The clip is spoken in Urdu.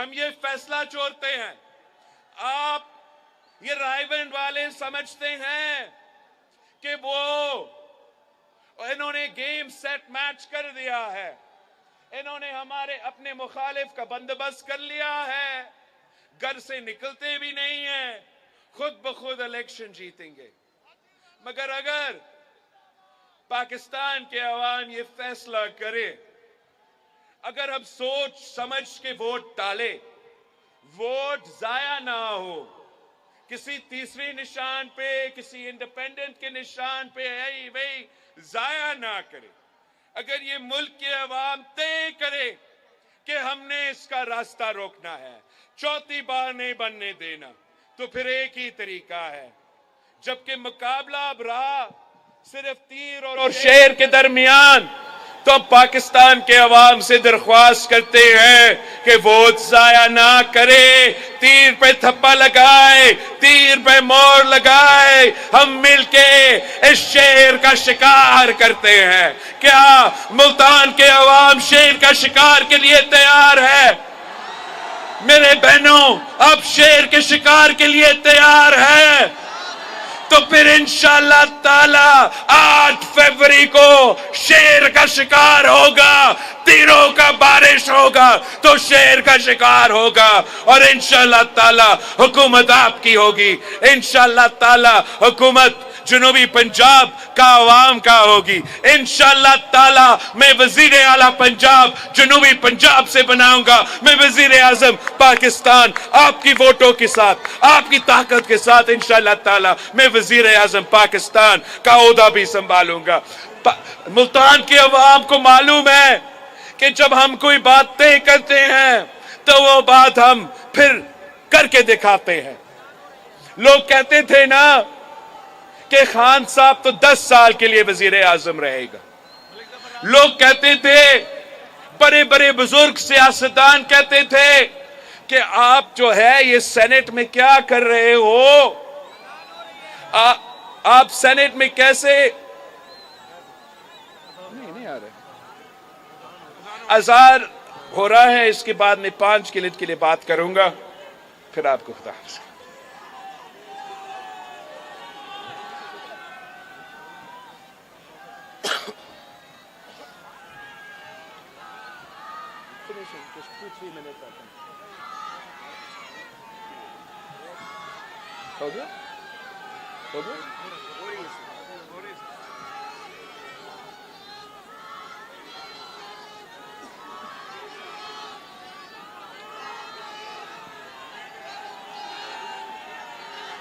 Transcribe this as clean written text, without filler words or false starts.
ہم یہ فیصلہ چھوڑتے ہیں. آپ یہ رائے بند والے سمجھتے ہیں کہ انہوں نے گیم سیٹ میچ کر دیا ہے, انہوں نے ہمارے اپنے مخالف کا بندوبست کر لیا ہے, گھر سے نکلتے بھی نہیں ہیں, خود بخود الیکشن جیتیں گے. مگر اگر پاکستان کے عوام یہ فیصلہ کرے, اگر اب سوچ سمجھ کے ووٹ ڈالے, ووٹ ضائع نہ ہو, کسی تیسری نشان پہ, کسی انڈیپینڈنٹ کے نشان پہ وہی ضائع نہ کرے, اگر یہ ملک کے عوام طے کرے کہ ہم نے اس کا راستہ روکنا ہے, چوتھی بار نہیں بننے دینا, تو پھر ایک ہی طریقہ ہے. جبکہ مقابلہ اب رہا صرف تیر اور شیر کے درمیان, تو ہم پاکستان کے عوام سے درخواست کرتے ہیں کہ ووٹ ضائع نہ کرے, تیر پہ تھپا لگائے, تیر پہ مور لگائے, ہم مل کے اس شیر کا شکار کرتے ہیں. کیا ملتان کے عوام شیر کا شکار کے لیے تیار ہے؟ میرے بہنوں, اب شیر کے شکار کے لیے تیار ہے؟ تو پھر انشاءاللہ تعالی 8 فروری کو شیر کا شکار ہوگا, تیروں کا بارش ہوگا تو شیر کا شکار ہوگا, اور انشاءاللہ تعالی حکومت آپ کی ہوگی. انشاءاللہ تعالی حکومت جنوبی پنجاب کا عوام کا ہوگی. انشاءاللہ تعالی میں وزیر اعلیٰ پنجاب جنوبی پنجاب سے بناؤں گا. میں وزیر اعظم پاکستان آپ کی ووٹوں کے ساتھ, آپ کی طاقت کے ساتھ انشاءاللہ تعالی میں وزیر اعظم پاکستان کا عہدہ بھی سنبھالوں گا. ملتان کے عوام کو معلوم ہے کہ جب ہم کوئی بات طے کرتے ہیں تو وہ بات ہم پھر کر کے دکھاتے ہیں. لوگ کہتے تھے نا کہ خان صاحب تو 10 سال کے لیے وزیر اعظم رہے گا. لوگ کہتے تھے, بڑے بڑے بزرگ سیاستدان کہتے تھے کہ آپ جو ہے یہ سینٹ میں کیا کر رہے ہو, آپ سینٹ میں کیسے نہیں آ رہے. اذان ہو رہا ہے, اس کے بعد میں 5 منٹ کے لیے بات کروں گا, پھر آپ کو خدا حافظ. ہو گیا